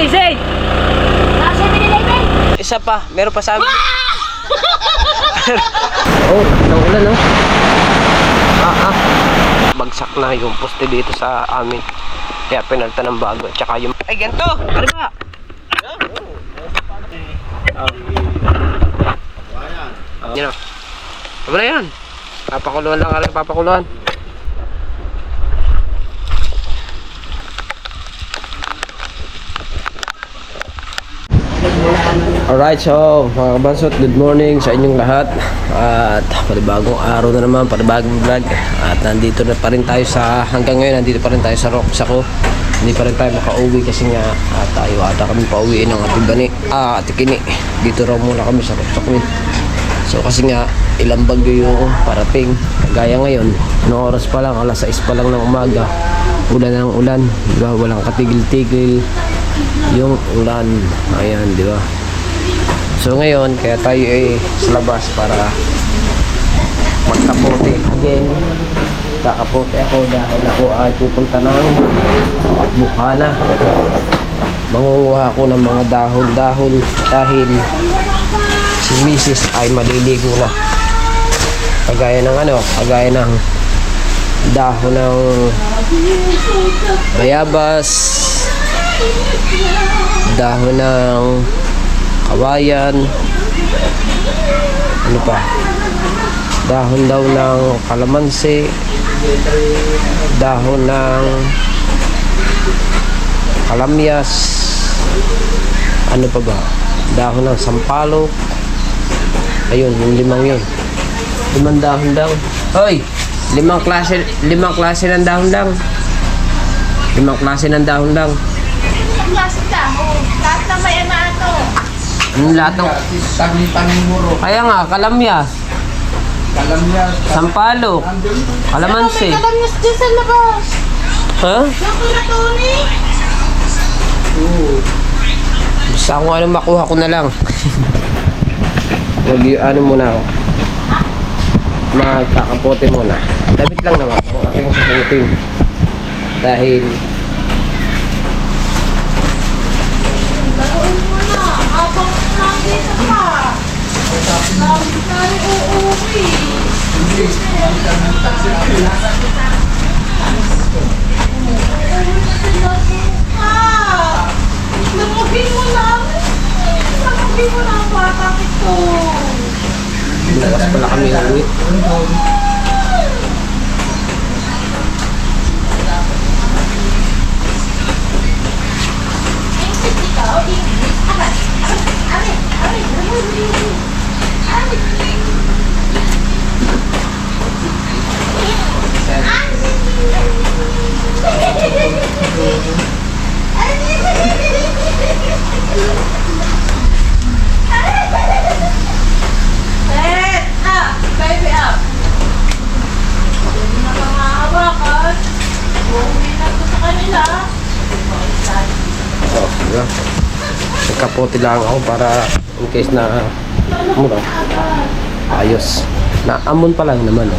gising! Nasa binilay. Isa pa, meron pa sa amin. Oh, ng ulan, no? Bagsak na yung poste dito sa amin. Kaya pinalta ng bago. Tsaka yung... Ay, ganito! Ano ba? Yan o. Ano na yan? Papakuluan lang ka lang, papakuluan. Alright, so mga kabansot, good morning sa inyong lahat. At panibagong araw na naman, panibagong vlog. At nandito na pa rin tayo sa, hanggang ngayon nandito pa rin tayo sa Roxaco. Hindi pa rin tayo makauwi kasi nga tayo ata kami pauwiin ng Ate Bani, Ate Kini. Dito raw muna kami sa Roxaco. So kasi nga ilang bagyo yung parating. Gaya ngayon, noong oras pa lang, alas 6 pa lang ng umaga, ulan ng ulan, diba? Walang katigil-tigil yung ulan. Ayan, di ba? So ngayon, kaya tayo ay sa labas para magkapote again. Kakapote ako dahil ako ay pupunta ng Bukana. Mangunguha ako ng mga dahon-dahon dahil si Mrs. ay maliligo na. Kagaya ng kagaya ng dahon ng bayabas, dahon ng kawayan, ano pa, dahon daw ng kalamansi, dahon ng kalamyas, ano pa ba, dahon ng sampalok. Ayun, yung limang yun, 5 dahon daw. Hoy, 5 klase ng dahon lang. 5 klase ng dahon lang. Klaseng dahon. Lahat na may ano. Anong lahat ng... Kaya nga, kalamyas. Sampalok. Kalamansi. May kalamyas dyan sa labas. Ha? Nakula, Tony. Basta kung ano makuha ko na lang. Ano muna ako. Magkakapote muna. Damit lang naman kung aking sasagutin. Dahil Gawin mo na. Habang nandito ka. Lagi tayo uuwi. Lamugin mo namin. Lamugin mo na ang batang ito. bukas pala kami uwi. Baby up. Hindi na mamahawakan. Uuwi na ito sa kanila. Oh, diba? Nagkapote lang ako para in case na ayos. Naamon pa lang naman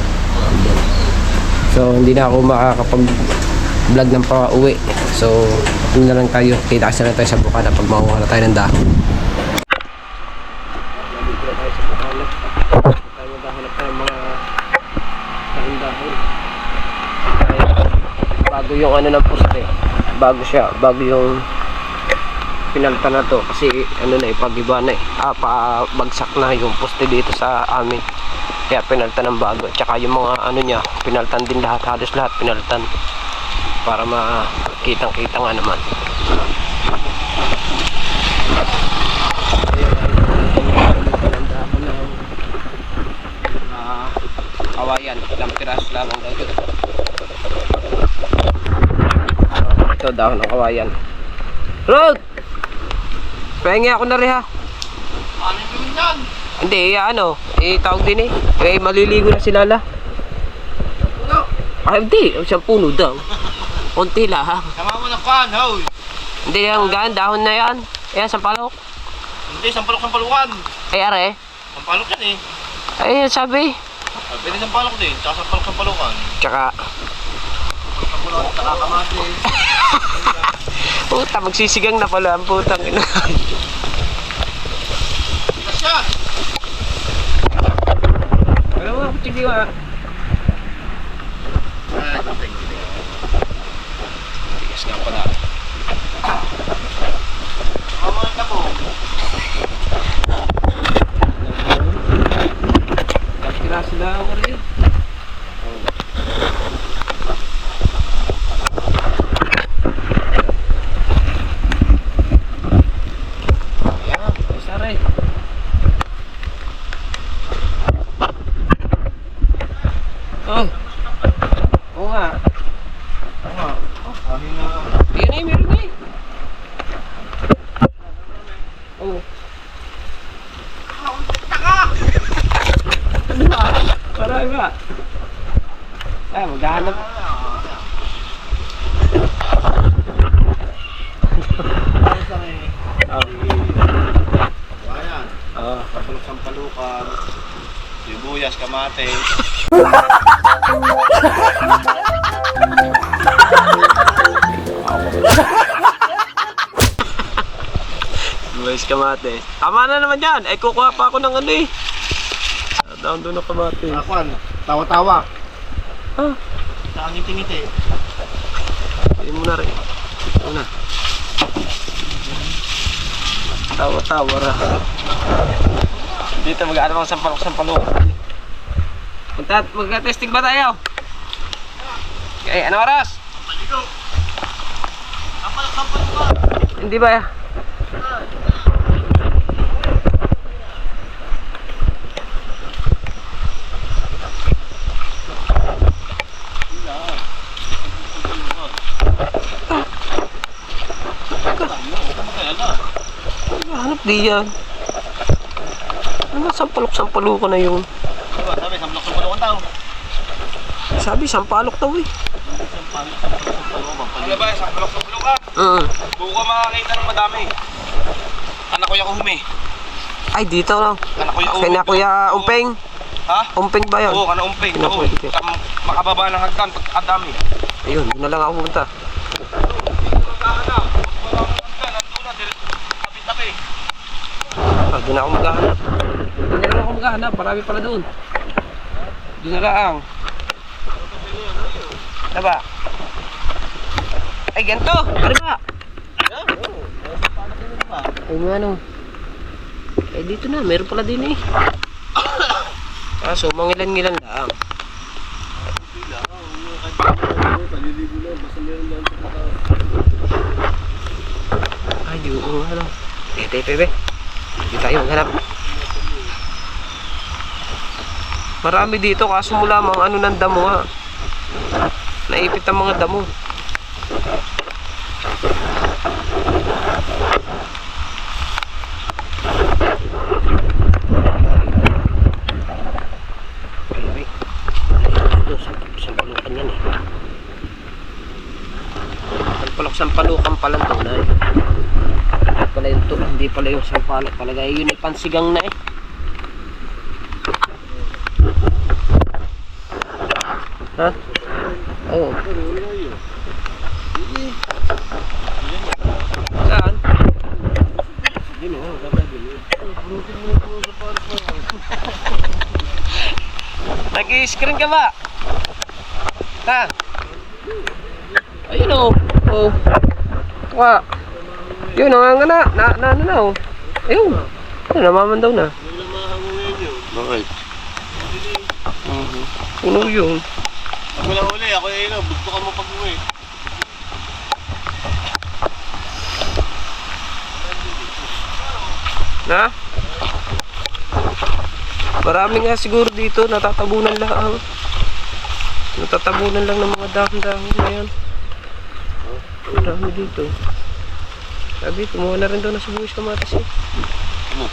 So hindi na ako makakapag-vlog ng pa-uwi. So yun na lang tayo. Kita kasi na tayo sa Bukana pag makuha na tayo ng dahon. Bago yung ng poste, bago yung pinalta na to kasi ipagiba na pabagsak na yung poste dito sa amin, kaya pinalta ng bago. Tsaka yung mga niya pinaltan din lahat, halos lahat pinaltan para makitang kita nga naman. Kawayan, ilang piraso lamang daw ito. Ito dahon ng kawayan. Rod! Pahingi ako na rin ha. Ano yung yan? Hindi, tawag din maliligo na si Lala. Ano? Hindi, siyang puno daw. Konti lang ha. Sama mo ng pan, hoy. Hindi, yung dahon na yan. Ayan, sampalok. Hindi, sampalok-sampalukan. Ay, are. Sampalok yan Ay, sabi. Pwede sampalok din, tsaka sampalok-sampalukan. Tsaka, Sampalok, nakakamati. kung Puta, magsisigang na pala ang putang ina. Bigas yan! Wala mo, kutsigi nga. Tigas nga pala. Mamay na po. Kapiraso lang ako rin. Ayan, isa rin. Oh. Oo nga. Sabi na. Ayan eh, meron eh. Oh. Ano ba? Parang ba? Ay, maghahanap. Ayan. Oo. Sampalok-sampalukan. Sibuyas, kamate. Luis kamate. Tama na naman yan. Ay, kukuha pa ako ng ano eh. Down doon ng kamate. Akwan, tawa-tawa. Ah, Saan ngiti-ngiti? yun muna rin. Una. Tawa-tawa ra. Dito mag-ano mga sampalok-sampalok. Magka-testing ba tayo? Okay, ano oras? Maligo. Sampalok-sampalukan. Hindi ba? Hanap di yan. Ano, sampalok-sampalok na yun. Diba, sabi, sampalok-sampalukan daw. Sabi, sampalok daw eh. Sampalok-sampalukan. Ano ba, sampalok-sampalukan? Buko ka makakita ng madami. Anak ko yung humi. Ay, dito lang. Anak ko yung Kaya na Kuya Umpeng. Ha? Umpeng ba yun? Oo, kana umping. Ano Oo. po, dito? Makababa ng hagdan pagkakadami. Ayun, doon na lang ako pumunta. Tabi-tabi. Ah, doon na ako maghahanap. Doon na lang ako maghahanap. Marami pala doon. Doon na lang. Diba? Ay, ganito. Ano ba? Ay, mga ano. Eh, dito na. Meron pala din eh. Kaso, mangilan-ngilan lang. Ay, oo nga lang. Tete. Hindi tayo maghanap. Marami dito kaso mo lamang ano ng damo ha. Naipit ang mga damo. Ay. Ito, sampalukan yan eh. Sampalok-sampalukan pala ito na eh. Pala yung to, hindi pala yung sampalok talaga. Yun ay pansigang na eh. Ha? Oo. Saan? Nag-i-screen ka ba? Ha? Ayun o. Oh. Wa. Yun, nangangana. Ano na o. Ayun. Ayun, namamandaw na. Bakit? Puno yun. Ako lang uli, ako yung ilo. Bugtukan mo pag-uwi. Na? Marami nga siguro dito. Natatabunan lang. Natatabunan lang ng mga dahon-dahon na yan. Marami dito. Sabi, tumuha na rin daw na sibuyas kamatis eh. Ano?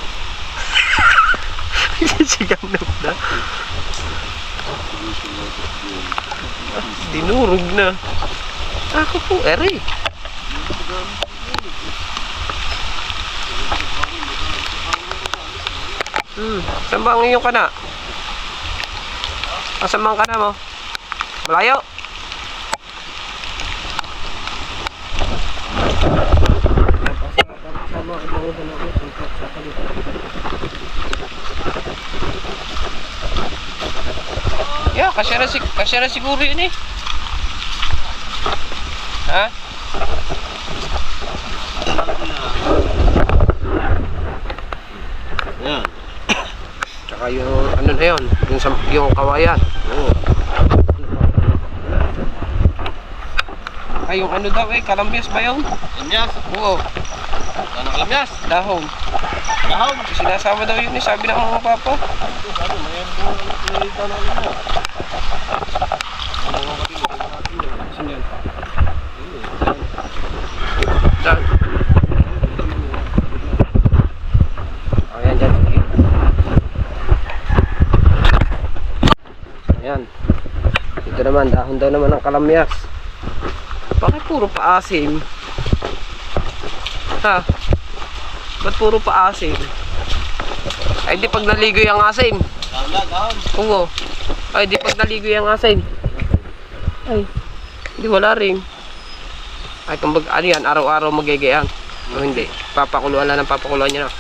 Siganap na. Dinurog na. Ako po, ere. Saan ba ang iyong kana? Saan ba ang kana mo? Malayo? Dahon na ako, sampak sa kalito. Yeah, kasya na siguro yun eh. Ha? Yan. Tsaka yung ano na yun, yung kawayan. Oo. Ay, yung ano daw eh, kalamyas ba yun? Lamyas. Oo, Ano kalamyas? dahon. Dahon. Sinasama daw yun eh, sabi ng mga papa. Sabi, may pinilita na ano. Saan? Ayan dyan. Ayan. Dito naman, dahon daw naman ng kalamyas. Bakit puro paasim? Ha? Ba't puro paasim? Ay di pag naligo yung asim. Dahon. Oo. Ay di pag naligo yung asim. Ay, di wala rin. Ay kung ano yan, araw-araw magigayaan. O hindi, papakuluan lang ng papakuluan nyo na.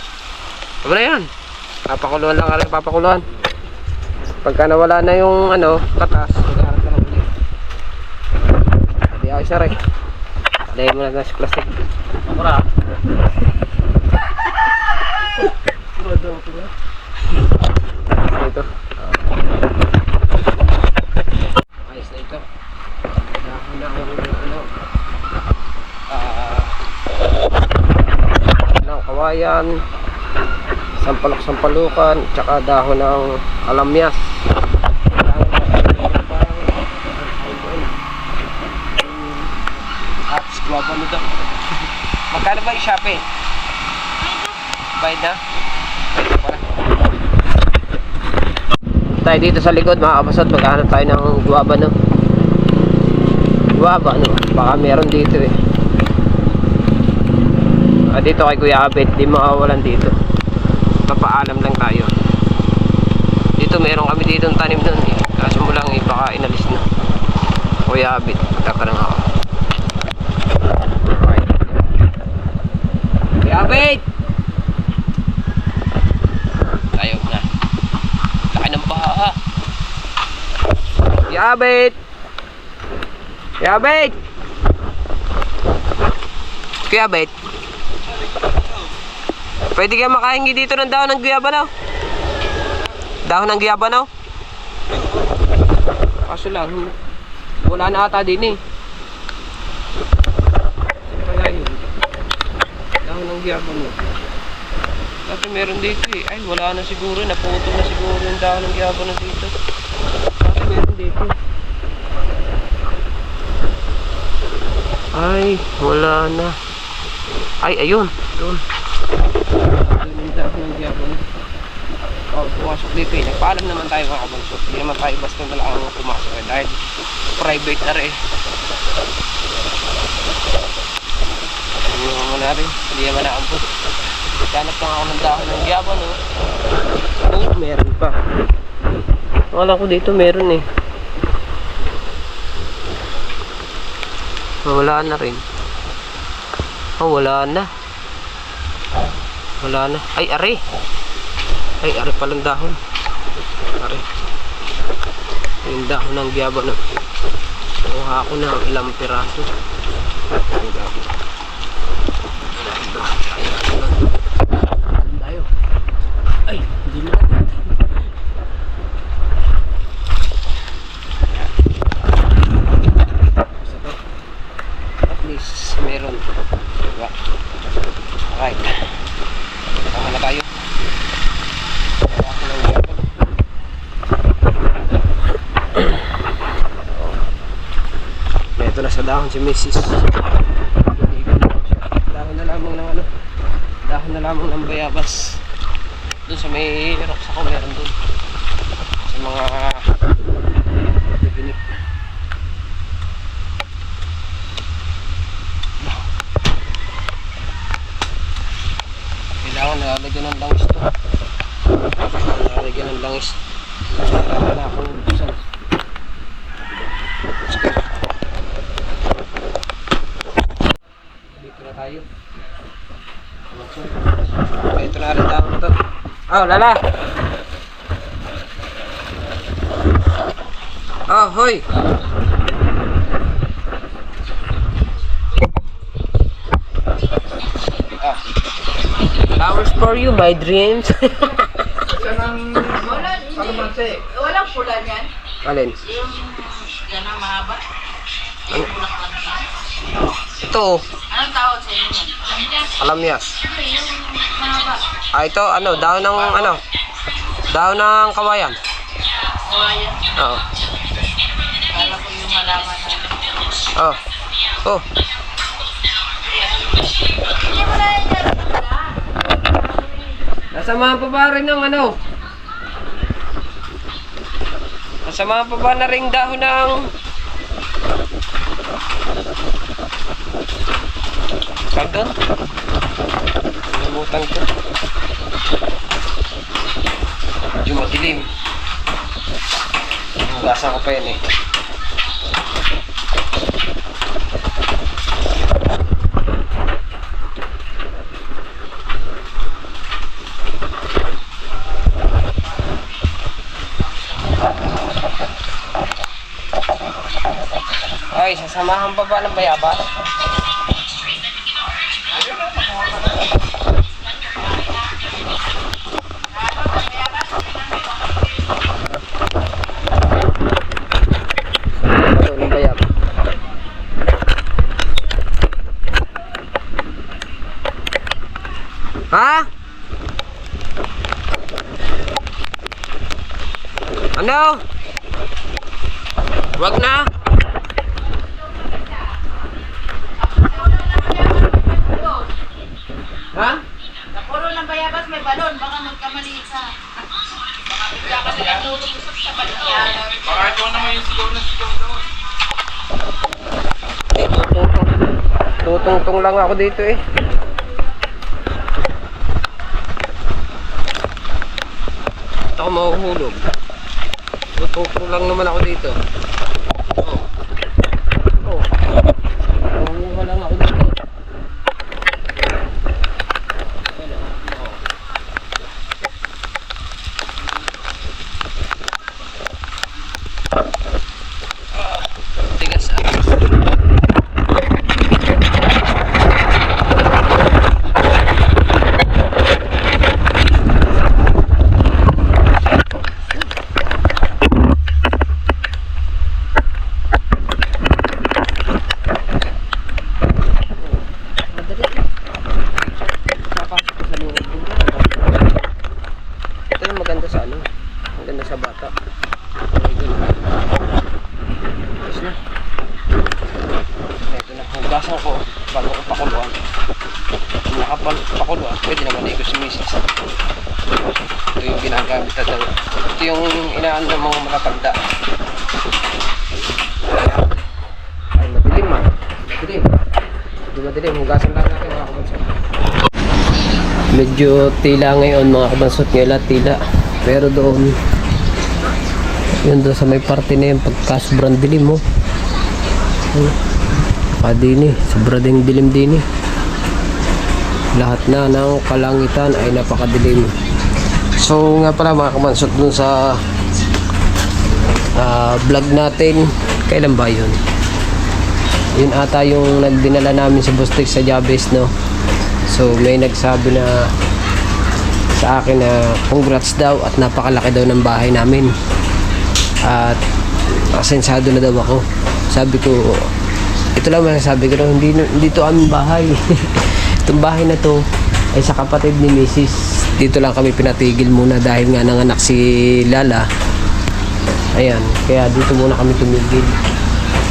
Ano na yan? Papakuluan lang ng papakuluan. Pagka nawala na yung ano, katas, magharap ka lang ulit. Hindi ako isa rin. Alayin mo na sa plastic. Makura. Ito. Ayos na ito. Dahon na ako ng kawayan, sampalok-sampalukan, tsaka dahon ng kalamyas. At guwapo nito. Magkano ba yung Shopee? Bayad na? Bayad pala. Tayo dito sa likod mga kapasot, maghanap tayo ng guwaba no. Guwaba no, baka meron dito eh. Dito kay Kuya Abet, di makawalan dito. Papaalam lang tayo. Dito meron kami dito ng tanim nun eh. Kaso mo lang eh, baka inalis na. Kuya Abet, tatanong ako. Kuya Abet! Ayaw na. Laki ng baha. Kuya Abet! Kuya Abet! Kuya Abet! Pwede kayo makahingi dito ng dahon ng guyabanaw? Dahon ng guyabanaw? Kaso lang, wala na ata din eh. Kaya yun. Dahon ng guyabanaw. Kasi meron dito eh. Ay, wala na siguro. Naputol na siguro yung dahon ng guyabanaw dito. Kasi meron dito. Ay, wala na. Ay, ayun. Doon. Yung dahon ng guyabanaw. Pumasok dito eh. Nagpaalam naman tayo mga kabansot. Hindi naman tayo basta na lang pumasok eh. Dahil private na rin. Hindi naman na rin. Hindi naman naampun. Hanap lang ako ng dahon ng guyabanaw. Oh, meron pa. Wala ko dito meron eh. Wala na rin. Oh, wala na. Wala na. Ay, are. Ay, are palang dahon. Are. Yung dahon ng guyabanaw. Kuha ako ng ilang piraso. Ang dahon. Tayo. Ay, hindi na. At least meron. Diba? Alright. Tama na tayo. Ito na sa dahon si Mrs. Dahon na lamang ng ano. Dahon na lamang ng bayabas. Doon sa may rocks ako meron doon. Sa mga bibinik. Kailangan nalalagyan ng langis to. Nalalagyan ng langis. Wala akong ubusan. Let's go. Dito na tayo. Ito na rin tao na to. Oh, Lala! Oh, hoy! Flowers for you, my dreams. Wala, hindi. Walang pula niyan. Alin? Yung gano'ng mahaba. Yung bulaklak na. Ito, Anong tawag sa inyo yan? alamyas. Yung mahaba. Ah, ito, ano, dahon ng, ano, dahon ng kawayan. O, ayan. Oo. Kala ko yung malaman na. Oh. Oh. Hindi mo na yan dyan. Nasamahan pa ba rin ng ano? Nasamahan pa ba na ring dahon ng kagdan? Nalimutan ko. Medyo madilim. Hugasan ko pa yan eh. Ay, sasamahan pa ba ng bayabas? Ano, ng bayabas? Ha? Ano? Wag na? Ha? Sa puno ng bayabas may balon. Baka magkamali sa... Baka bigla ka na natulog sa balon. Baka ito naman yung sigaw na sigaw doon. Eh, tutungtong lang ako dito eh. Ito ako mahuhulog. Tutungtong lang naman ako dito. Oh. Oh. Mahuhulog lang ako dito. Tigas ah. Ito yung maganda sa ano, maganda sa bata. Tapos na. Ito na, hugasan ko bago ko pakuluan. Kung nakapakuluan, pwede naman ikot si misis. Ito yung ginagamit na daw. Ito yung inaan ng mga matatanda. Ayan. Ay, madilim ah. Madilim. Hindi madilim, hugasan lang natin mga kabansot. Medyo tila ngayon mga kabansot, ngayon tila. Pero doon, yun doon sa may parte na yun, pagka sobrang dilim mo. Dini, sobrang ding dilim dini. Lahat na ng kalangitan ay napakadilim. So nga pala mga kabansot, dun sa vlog natin, kailan ba yun? Yun ata yung nagdinala namin sa Bustek sa Jabez, no? So may nagsabi na sa akin na congrats daw at napakalaki daw ng bahay namin. At asensado na daw ako. Sabi ko, ito lang masasabi ko daw, hindi to aming bahay. Itong bahay na to ay sa kapatid ni Mrs. Dito lang kami pinatigil muna dahil nga nanganak si Lala. Ayan, kaya dito muna kami tumigil.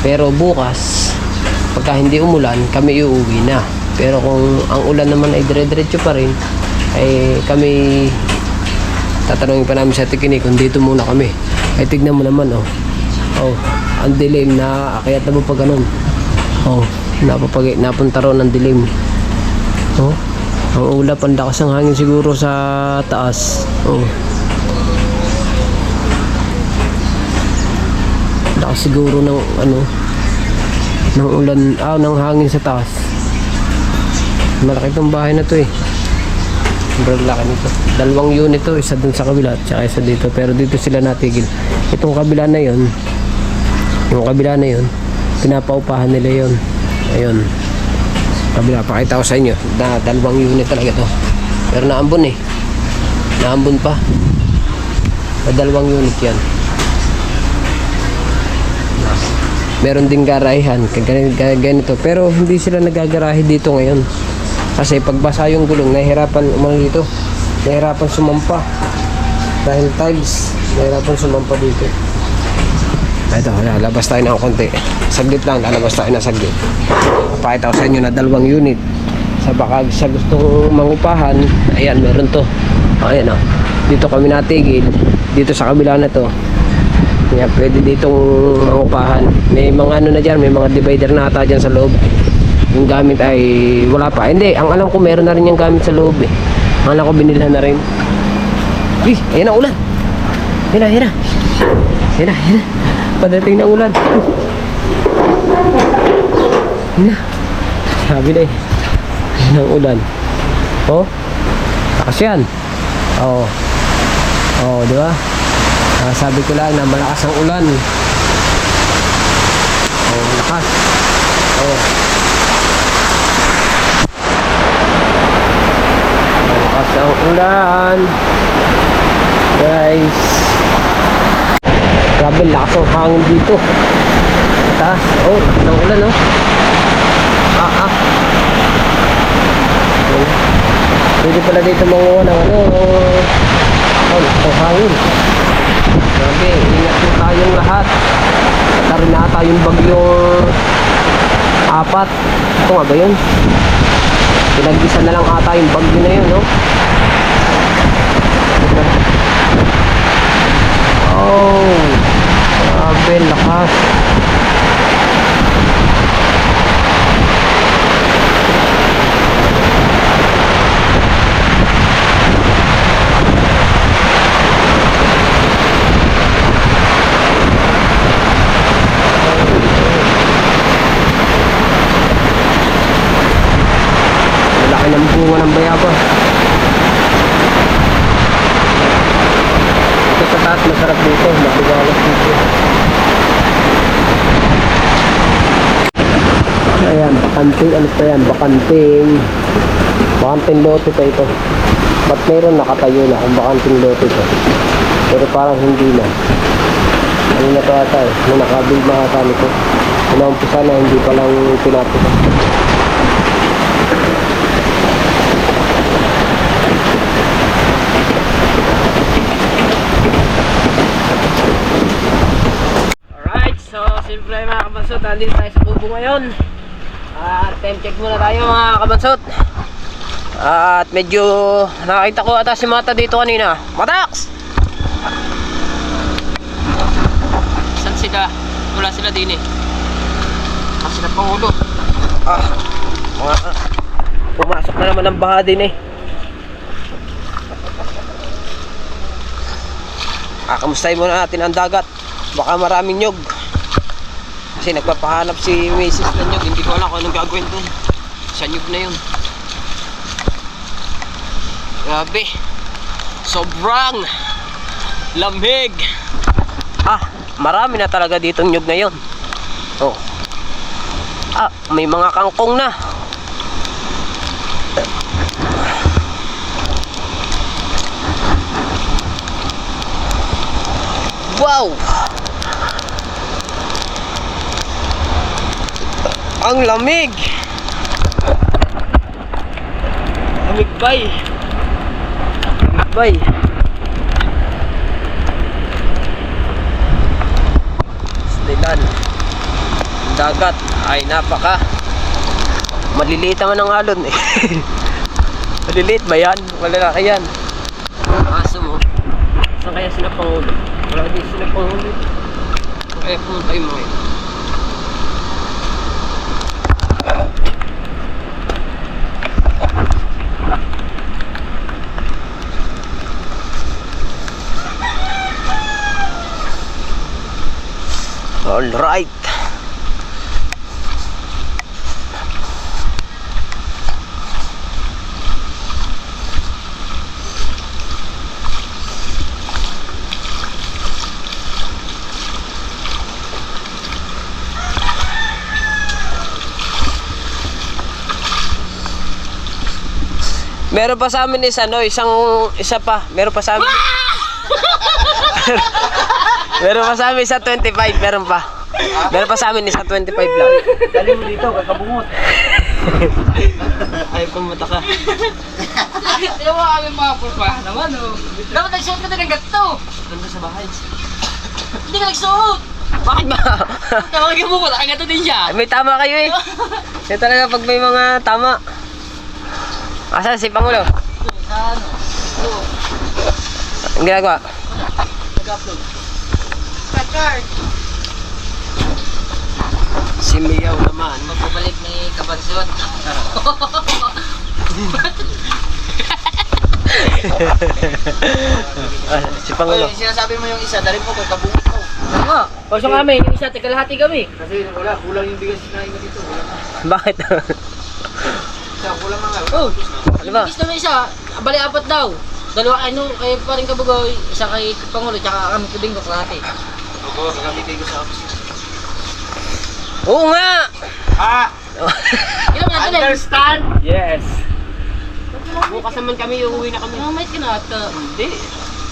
Pero bukas, pagka hindi umulan, kami iuwi na. Pero kung ang ulan naman ay dire-diretso pa rin, ay kami tatanungin pa namin sa Tikini kung dito muna kami. Ay tignan mo naman oh. Oh, ang dilim na akyat na mo pa ganun. Oh, napunta ron ng dilim. Oh, ang ulap, ang lakas ng hangin siguro sa taas. Oh. Lakas siguro ng ano, ng ulan, ng hangin sa taas. Malaki tong bahay na to eh. Sobrang laki nito. 2 unit to, isa dun sa kabila at saka isa dito. Pero dito sila natigil. Itong kabila na yon, yung kabila na yon, pinapaupahan nila yon. Ayun. Kabila, pakita ko sa inyo na 2 unit talaga to. Pero naambon eh. Naambon pa. Na 2 unit yan. Meron ding garahehan ganito, pero hindi sila nagagarahe dito ngayon kasi pagbasa yung gulong nahihirapan dito, nahihirapan sumampa dahil tiles, nahihirapan sumampa dito. Ito, lalabas tayo ng konti, saglit lang, lalabas tayo ng saglit. Pakita ko sa inyo na 2 unit sa baka sa gustong mangupahan. Ayan, meron to. Ayan, dito kami natigil, dito sa kabila na to. Kaya pwede ditong mangupahan. May mga ano na dyan, may mga divider na ata dyan sa loob. Yung gamit ay wala pa. Hindi, ang alam ko meron na rin yung gamit sa loob eh. Ang alam ko binilhan na rin. Uy, ayan ang ulan. Ayan na, ayan na. Ayan na, ayan na. Padating na ulan. Ayan na. Sabi na eh. Ayan ang ulan. Oh, lakas yan. Oo. Oo, di ba? Sabi ko lang na malakas ang ulan. Oh, malakas. Oh. Malakas ang ulan. Guys. Grabe, lakas ang hangin dito. Taas. Oh, lakas ang ulan, oh. Pwede pala dito manguha ng ano. Oh, lakas ang hangin. Grabe, ingat po tayong lahat. At rin ata yung bagyong 4. Ito nga ba yun? Pinag-isa na lang ata yung bagyo na yun, no? Oh, grabe, lakas. Ng bunga ng bayabas. Ito sa taas masarap dito, matigawas dito. Ayan, bakanting, ano pa yan, bakanting lote pa ito. Ba't meron nakatayo na kung bakanting lote ito, pero parang hindi na. Ano na ito ata eh, may nakabuild na ata nito. Pinaumpisa na, hindi palang pinapita. Siyempre mga kabansot, nandito tayo sa kubo ngayon. At time check muna tayo mga kabansot. At medyo nakakita ko ata si Mata dito kanina. Matax! Saan sila? Wala sila din eh. Kasi na pangulo. Pumasok na naman ang baha din eh. Kamustahin muna natin ang dagat. Baka maraming nyog. Kasi nagpapahanap si Macy's na nyug. Hindi ko alam kung anong gagawin dun. Sa nyug na yun. Grabe. Sobrang lamig. Marami na talaga dito nyug ngayon. Oh. May mga kangkong na. Wow! Ang lamig! Lamig bay! Lamig bay! Stilan. Dagat ay napaka maliliit naman ang alon eh. Maliliit ba yan? Malalaki yan. Aso mo. Saan kaya sila pangulo? Wala din sila pangulo. Kaya pumunta yung mga yun. All right. Meron pa sa amin isa, no? Isa pa. Meron pa sa amin. Meron pa sa amin isa 25. Meron pa. Meron pa sa amin isa 25 lang. Dali mo dito, kakabungot. Ayaw kong mataka. Tignan mo kami mga purpahan naman, oh. Dapat nagsuot ka din ng ganito. Ganda sa bahay. Hindi ka nagsuot. Bakit ba? Tawagin mo, wala kang ganito din siya. Ay, may tama kayo eh. Yan talaga pag may mga tama. Asan si Pangulo? Ano? Oo. Ang ginagawa? Nag-upload. Ka-charge. Si Miyaw naman. Magpabalik ni Kabansot. Si Pangulo. Oy, sinasabi mo yung isa, dali mo, kakabungot mo. Nga. Kasi kami, yung isa, tikalahati kami. Kasi wala, kulang yung bigas na mo dito. Wala na. Bakit? Isa, kulang na nga. Oh, Ano ba? yung naman isa, bali apat daw. Dalawa, kay paring Kabugoy, isa kay Pangulo, tsaka kami kubing ko kalahati. Opo, kakabigay ko sa office. Oo nga! Ah! Ilan mo natin eh? Understand? Yes. Bukas naman kami, uuwi na kami. Mamait ka na at Hindi.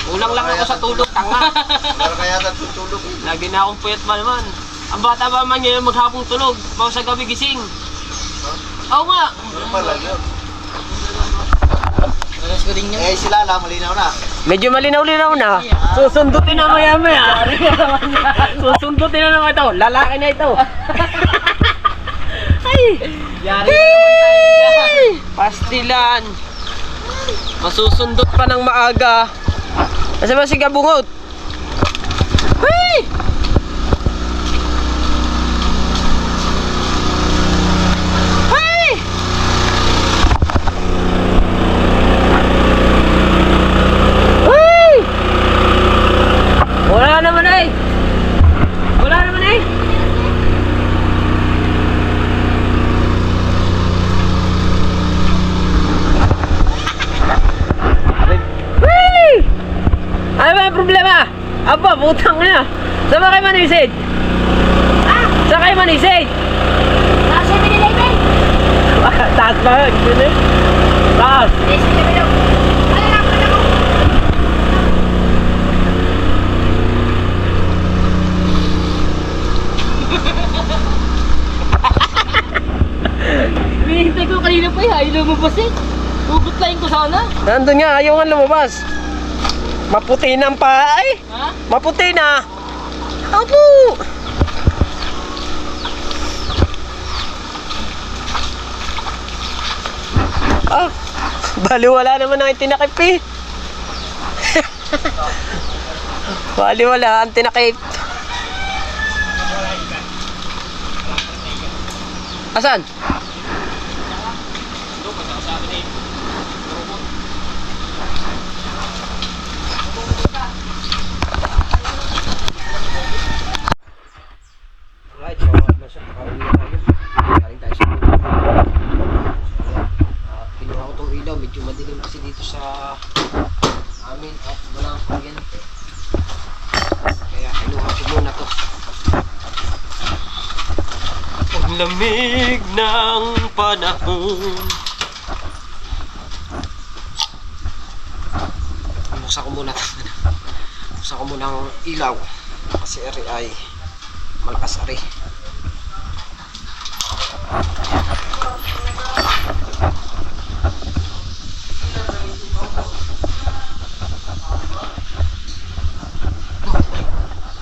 Ulang lang ako sa tulog, tanga. Meron kaya tutulog. Lagi na akong puyat ba naman. Ang bata ba man ngayon maghapong tulog, bago sa gabi gising. Oo nga. Meron pala yun. Alas ko din yun. Eh, sila lang, malinaw na. Medyo malinaw-linaw na. Susundutin na maya-maya. Susundutin na naman ito. Lalaki na ito. Ay! Yari naman tayo. Pastilan. Masusundot pa ng maaga. Kasi ba si Kabungot? Hey! Hey! Hey! Wala naman eh. Wala naman eh. Hey! Ano ba ang problema? Aba, putang na. Saan ba kayo manisid? Saan kayo manisid? Nasa 7-Eleven! Taas ba? Taas. Hinihintay ko kanina pa eh, ayaw lumabas eh. Puputlayin ko sana. Nandun nga, ayaw nga lumabas. Maputi na ang paay. Ha? Maputi na. Apo! Ah, baliwala naman ang itinakip eh. Baliwala ang tinakip. Asan? Alright, so nasa nakauwi na tayo. Galing tayo sa kinuha ko itong ilaw. Medyo madilim kasi dito sa amin at walang kuryente. Kaya kinuha ko muna to. Ang lamig ng panahon. Buksan ko muna. Buksan ko muna ang ilaw. Kasi eri ay malakas ari.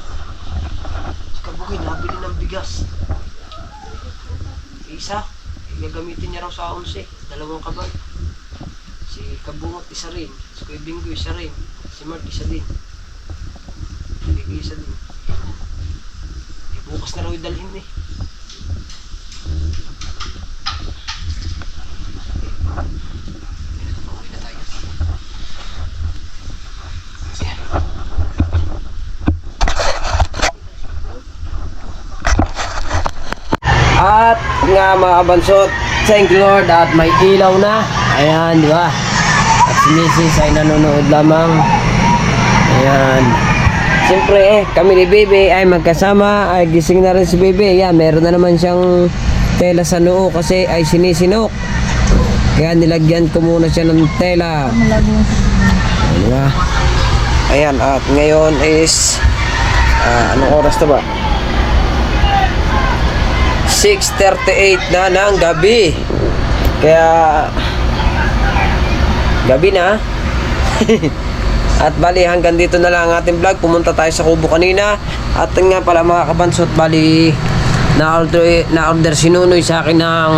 Si Kabugay nabili ng bigas. Isa, gagamitin niya raw sa 11, dalawang kaban. Si Kabungot isa rin, si Kuya Bingo isa rin, si Mark isa din. Bigay isa din. Bukas na raw idalhin eh. Pauwi na tayo. Ayan. At nga mga kabansot, thank you Lord at may ilaw na. Ayan, di ba? At si Mrs. ay nanonood lamang. Ayan. Siyempre kami ni Bebe ay magkasama, ay gising na rin si Bebe. Ayan, meron na naman siyang tela sa noo kasi ay sinisinok. Kaya nilagyan ko muna siya ng tela. Diba? Ayan, at ngayon is anong oras na ba? 6:38 na ng gabi. Kaya gabi na. At bali hanggang dito na lang ang ating vlog. Pumunta tayo sa Kubo kanina. At nga pala mga kabansot, bali na-order si Nunoy sa akin ng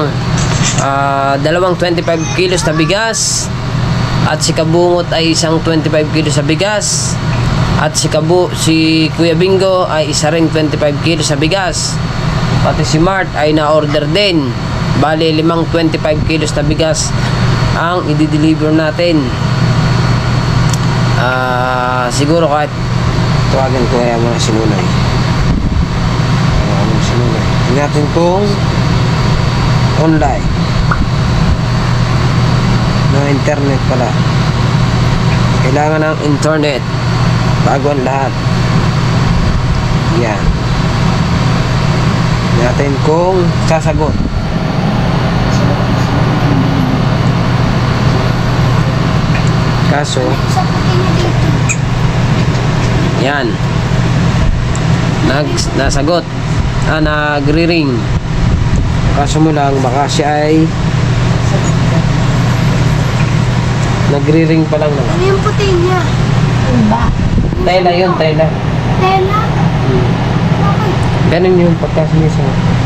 dalawang 25 kilos na bigas. At si Kabungot ay isang 25 kilos sa bigas. At si Kuya Bingo ay isa ring 25 kilos sa bigas. Pati si Mart ay na-order din. Bali 5 25 kilos na bigas ang i-deliver natin. Siguro kahit tuwagan ko kaya mga sinunay. Tingnan natin kung online. No internet pala. Kailangan ng internet bago ang lahat. Yan. Tingnan natin kung sasagot. Kaso yan, nasagot, nagre-ring. Kaso mo lang, baka siya ay nagre-ring pa lang naman. Ano yung puti niya? Ba? Tela yun, tela. Tela? Okay. Ganun yung pagkasinisa.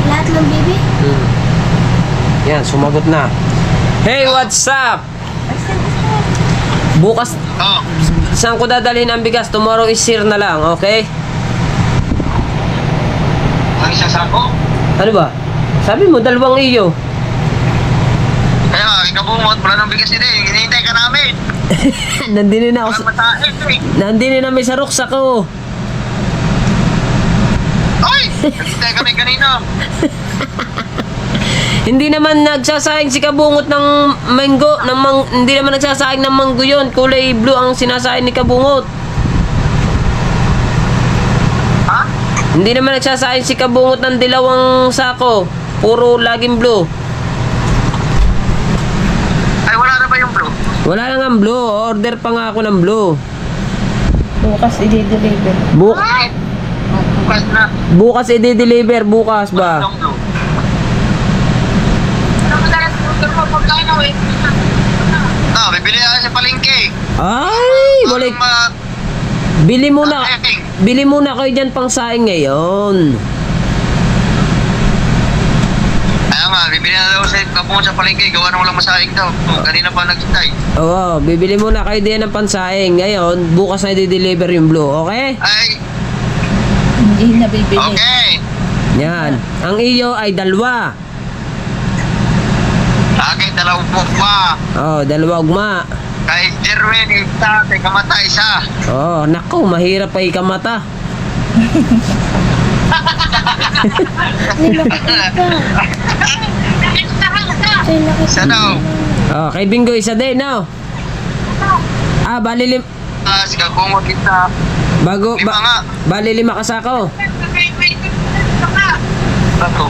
Lahat ng bibi? Yan, sumagot na. Hey, what's up? Bukas, saan ko dadalhin ang bigas? Tomorrow is here na lang, okay? Ang isang sako? Ano ba? Sabi mo, 2 iyo. Kaya, ikabungot, wala ng bigas din eh. Hinihintay ka namin. Nandini na ako Walang matahin eh. Nandini na may sa ruksa ko. Ay! Hinihintay kami kanina. Hindi naman nagsasayang si Kabungot ng mango, hindi naman nagsasayang ng mango yun. Kulay blue ang sinasayang ni Kabungot. Ha? Hindi naman nagsasayang si Kabungot ng dilawang sako. Puro laging blue. Ay, wala na ba yung blue? Wala lang ang blue. Order pa nga ako ng blue. Bukas i-deliver. Ay! Bukas na. Bukas i-deliver. Bukas ba? Walang blue. Ano ba mo pagkain na eh? Bibili ako sa palengke. Ay! Balik. Bili muna kayo dyan pang saing ngayon. Kaya nga, bibili na daw sa Kabungot sa palengke. Gawa na walang masaing daw. Kanina pa nagsitay. Oo, bibili muna kayo din ng pansaing. Ngayon, bukas na i-deliver yung blue, okay? Ay, Hindi na bibili. okay. Yan. Ang iyo ay 2. Akin, 2 pa. Oh, 2 ugma. Kay Jerwin, isa. Kay Kamata, isa. Oh, naku, mahirap pa ikamata. Isa daw. Oh, kay Bingo isa din, no? Bali Si Kabungot, isa. Lima nga. bali 5 kasako. Tato.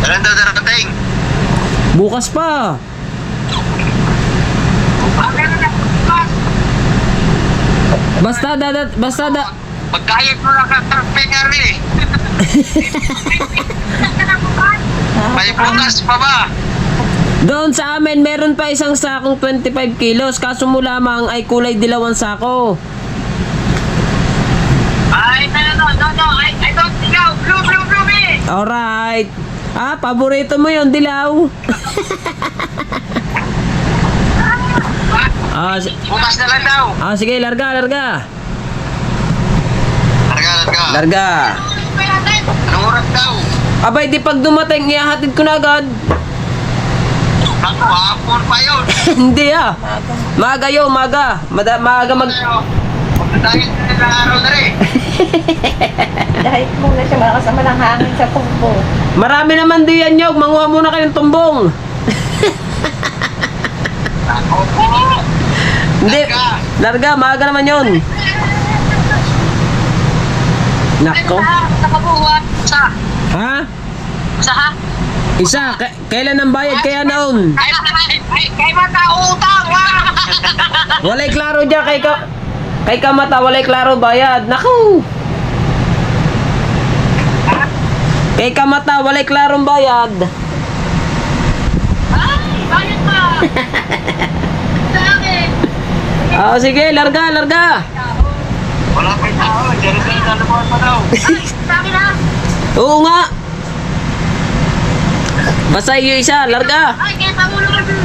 Dalan daw darating. Bukas pa. Basta Pagkayag mo lang ka pengar eh. May bukas pa ba? doon sa amin meron pa isang sakong 25 kilos. Kaso mo lamang ay kulay dilawang sako. Ay, no. I don't dilaw. Blue, eh. Alright. Paborito mo yon dilaw. Bukas na lang daw. Sige, larga. Larga. Larga. Anong oras daw? Abay, di pag dumating, ihahatid ko na agad. Naku, hapon pa yun. Hindi Maga yo, maga. Maaga Dahil na araw na rin. Dahil muna siya makasama ng hangin sa pungbo. Marami naman diyan nyog. Manguha muna kayong tumbong. Opo. Hindi. Larga, maaga naman yun. Nako. Nakabuhat. Sa? Ha? Sa ha? Isa, kailan ang bayad kaya noon? Kay mata utang, wah! Walay klaro dyan kay Kamata, walay klaro bayad. Naku! Kay Kamata, walay klarong bayad. Ay, bayad pa! Sa akin! Sige, larga. Wala pa yung tao. Diyan na naman pa daw. Ay, sa akin na! Oo nga. Basta yung isa, larga. Ay, kaya Pangulo ka dun!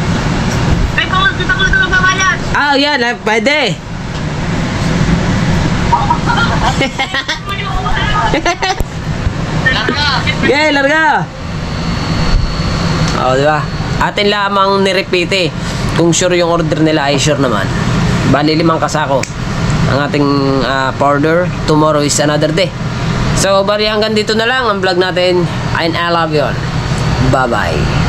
Kay Pangulo, si Pangulo na magbabayad! Yan, pwede. Okay, larga. Di ba? Atin lamang nirepite. Kung sure yung order nila ay sure naman. Bali 5 kasako ang ating order. Tomorrow is another day. So, bali hanggang dito na lang ang vlog natin. And I love you all. Bye-bye.